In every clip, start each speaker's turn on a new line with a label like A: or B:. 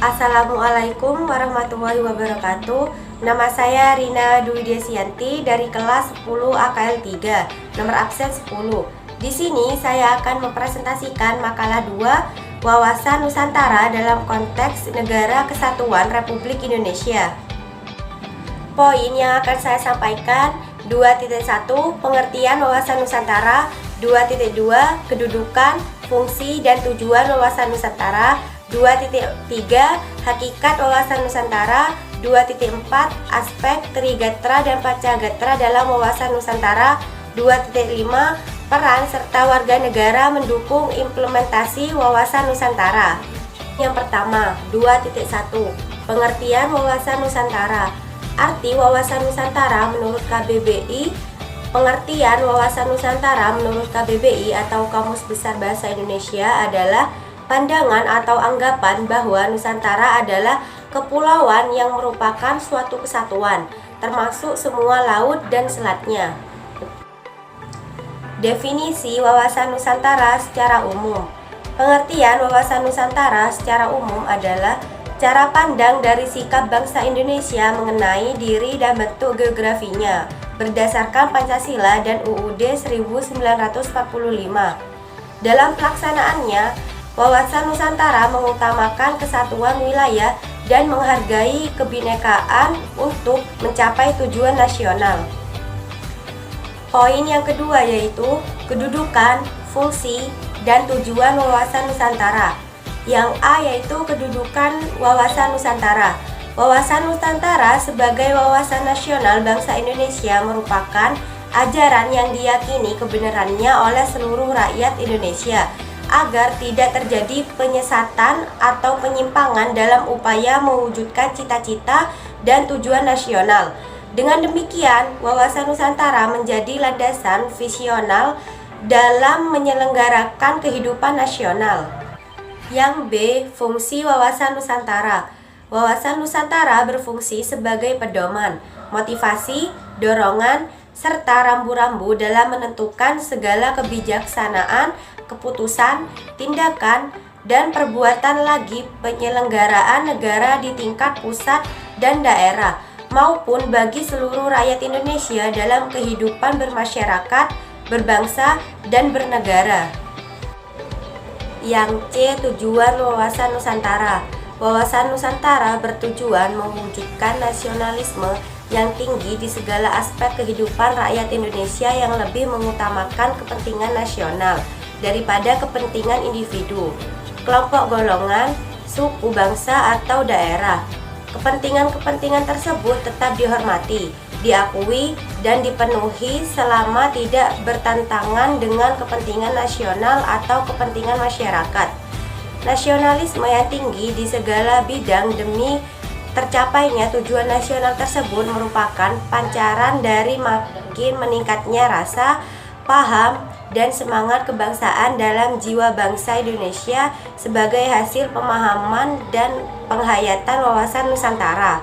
A: Assalamualaikum warahmatullahi wabarakatuh. Nama saya Rina Dwi Desianti dari kelas 10 AKL 3, nomor absen 10. Di sini saya akan mempresentasikan makalah 2, wawasan Nusantara dalam konteks Negara Kesatuan Republik Indonesia. Poin yang akan saya sampaikan: 2.1 Pengertian wawasan Nusantara, 2.2 Kedudukan, fungsi, dan tujuan wawasan Nusantara, 2.3 Hakikat wawasan Nusantara, 2.4 Aspek Trigatra dan Pancagatra dalam wawasan Nusantara, 2.5 Peran serta warga negara mendukung implementasi wawasan Nusantara. Yang pertama, 2.1 Pengertian wawasan Nusantara. Arti wawasan Nusantara menurut KBBI. Pengertian wawasan Nusantara menurut KBBI atau Kamus Besar Bahasa Indonesia adalah pandangan atau anggapan bahwa Nusantara adalah kepulauan yang merupakan suatu kesatuan, termasuk semua laut dan selatnya. Definisi wawasan Nusantara secara umum. Pengertian wawasan Nusantara secara umum adalah cara pandang dari sikap bangsa Indonesia mengenai diri dan bentuk geografinya berdasarkan Pancasila dan UUD 1945. Dalam pelaksanaannya, wawasan Nusantara mengutamakan kesatuan wilayah dan menghargai kebinekaan untuk mencapai tujuan nasional. Poin yang kedua yaitu kedudukan, fungsi, dan tujuan wawasan Nusantara. Yang A yaitu kedudukan wawasan Nusantara. Wawasan Nusantara sebagai wawasan nasional bangsa Indonesia merupakan ajaran yang diyakini kebenarannya oleh seluruh rakyat Indonesia agar tidak terjadi penyesatan atau penyimpangan dalam upaya mewujudkan cita-cita dan tujuan nasional. Dengan demikian, wawasan Nusantara menjadi landasan visional dalam menyelenggarakan kehidupan nasional. Yang B, fungsi wawasan Nusantara. Wawasan Nusantara berfungsi sebagai pedoman, motivasi, dorongan, serta rambu-rambu dalam menentukan segala kebijaksanaan, keputusan, tindakan, dan perbuatan lagi penyelenggaraan negara di tingkat pusat dan daerah, maupun bagi seluruh rakyat Indonesia dalam kehidupan bermasyarakat, berbangsa, dan bernegara. Yang C, tujuan wawasan Nusantara. Wawasan Nusantara bertujuan mewujudkan nasionalisme yang tinggi di segala aspek kehidupan rakyat Indonesia yang lebih mengutamakan kepentingan nasional daripada kepentingan individu, kelompok golongan, suku, bangsa, atau daerah. Kepentingan-kepentingan tersebut tetap dihormati, diakui, dan dipenuhi selama tidak bertentangan dengan kepentingan nasional atau kepentingan masyarakat. Nasionalisme yang tinggi di segala bidang demi tercapainya tujuan nasional tersebut merupakan pancaran dari makin meningkatnya rasa, paham, dan semangat kebangsaan dalam jiwa bangsa Indonesia sebagai hasil pemahaman dan penghayatan wawasan Nusantara.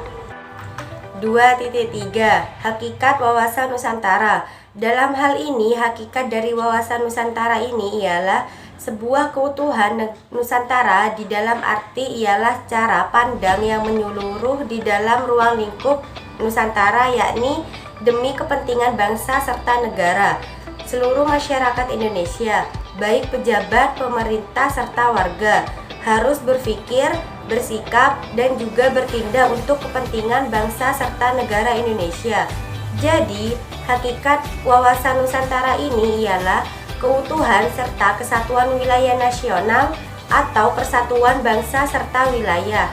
A: 2.3 Hakikat wawasan Nusantara. Dalam hal ini, hakikat dari wawasan Nusantara ini ialah sebuah keutuhan Nusantara di dalam arti ialah cara pandang yang menyeluruh di dalam ruang lingkup Nusantara, yakni demi kepentingan bangsa serta negara. Seluruh masyarakat Indonesia, baik pejabat, pemerintah, serta warga, harus berpikir, bersikap, dan juga bertindak untuk kepentingan bangsa serta negara Indonesia. Jadi, hakikat wawasan Nusantara ini ialah keutuhan serta kesatuan wilayah nasional atau persatuan bangsa serta wilayah.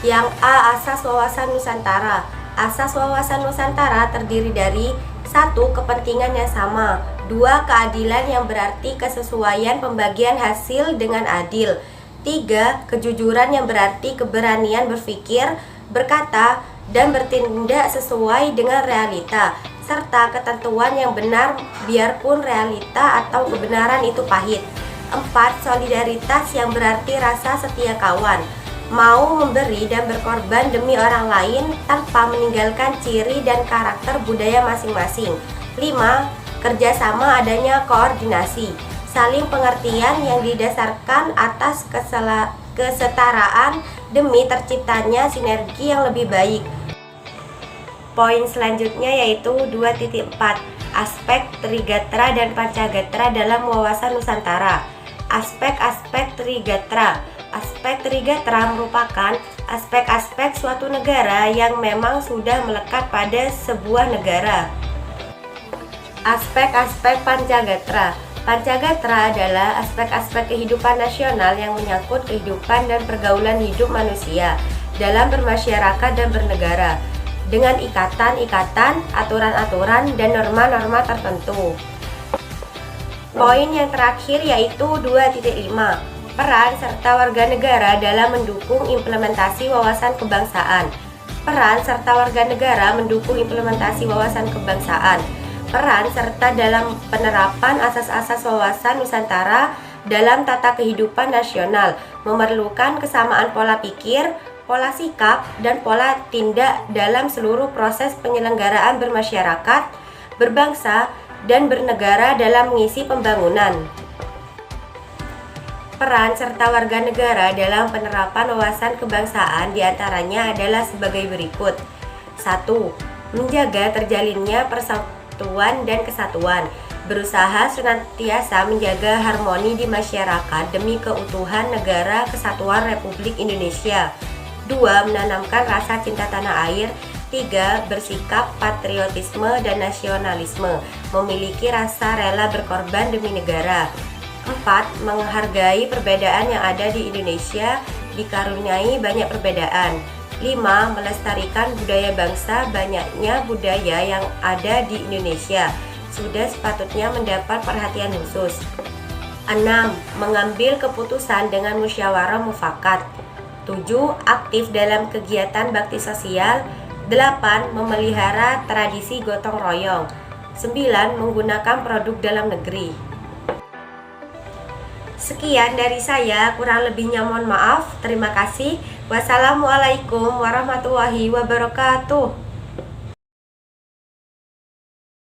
A: Yang A, asas wawasan Nusantara. Asas wawasan Nusantara terdiri dari 1. Kepentingan yang sama, 2. Keadilan yang berarti kesesuaian pembagian hasil dengan adil, 3. Kejujuran yang berarti keberanian berpikir, berkata, dan bertindak sesuai dengan realita, serta ketentuan yang benar biarpun realita atau kebenaran itu pahit. 4. Solidaritas yang berarti rasa setia kawan, mau memberi dan berkorban demi orang lain tanpa meninggalkan ciri dan karakter budaya masing-masing. 5. Kerjasama adanya koordinasi, saling pengertian yang didasarkan atas kesetaraan demi terciptanya sinergi yang lebih baik. Poin selanjutnya yaitu 2.4, aspek Trigatra dan Pancagatra dalam wawasan Nusantara. Aspek-aspek Trigatra. Aspek Trigatra merupakan aspek-aspek suatu negara yang memang sudah melekat pada sebuah negara. Aspek-aspek Pancagatra. Pancagatra adalah aspek-aspek kehidupan nasional yang menyangkut kehidupan dan pergaulan hidup manusia dalam bermasyarakat dan bernegara, dengan ikatan-ikatan, aturan-aturan, dan norma-norma tertentu. Poin yang terakhir yaitu 2.5, peran serta warga negara dalam mendukung implementasi wawasan kebangsaan. Peran serta warga negara mendukung implementasi wawasan kebangsaan. Peran serta dalam penerapan asas-asas wawasan Nusantara dalam tata kehidupan nasional memerlukan kesamaan pola pikir, pola sikap, dan pola tindak dalam seluruh proses penyelenggaraan bermasyarakat, berbangsa, dan bernegara dalam mengisi pembangunan. Peran serta warga negara dalam penerapan wawasan kebangsaan diantaranya adalah sebagai berikut. 1. Menjaga terjalinnya persatuan dan kesatuan. Berusaha senantiasa menjaga harmoni di masyarakat demi keutuhan negara kesatuan Republik Indonesia. 2. Menanamkan rasa cinta tanah air. 3. Bersikap patriotisme dan nasionalisme, memiliki rasa rela berkorban demi negara. 4. Menghargai perbedaan yang ada di Indonesia, dikaruniai banyak perbedaan. 5. Melestarikan budaya bangsa, banyaknya budaya yang ada di Indonesia sudah sepatutnya mendapat perhatian khusus. 6. Mengambil keputusan dengan musyawarah mufakat. 7. Aktif dalam kegiatan bakti sosial. 8. Memelihara tradisi gotong royong. 9. Menggunakan produk dalam negeri. Sekian dari saya, kurang lebihnya mohon maaf. Terima kasih. Wassalamualaikum warahmatullahi wabarakatuh.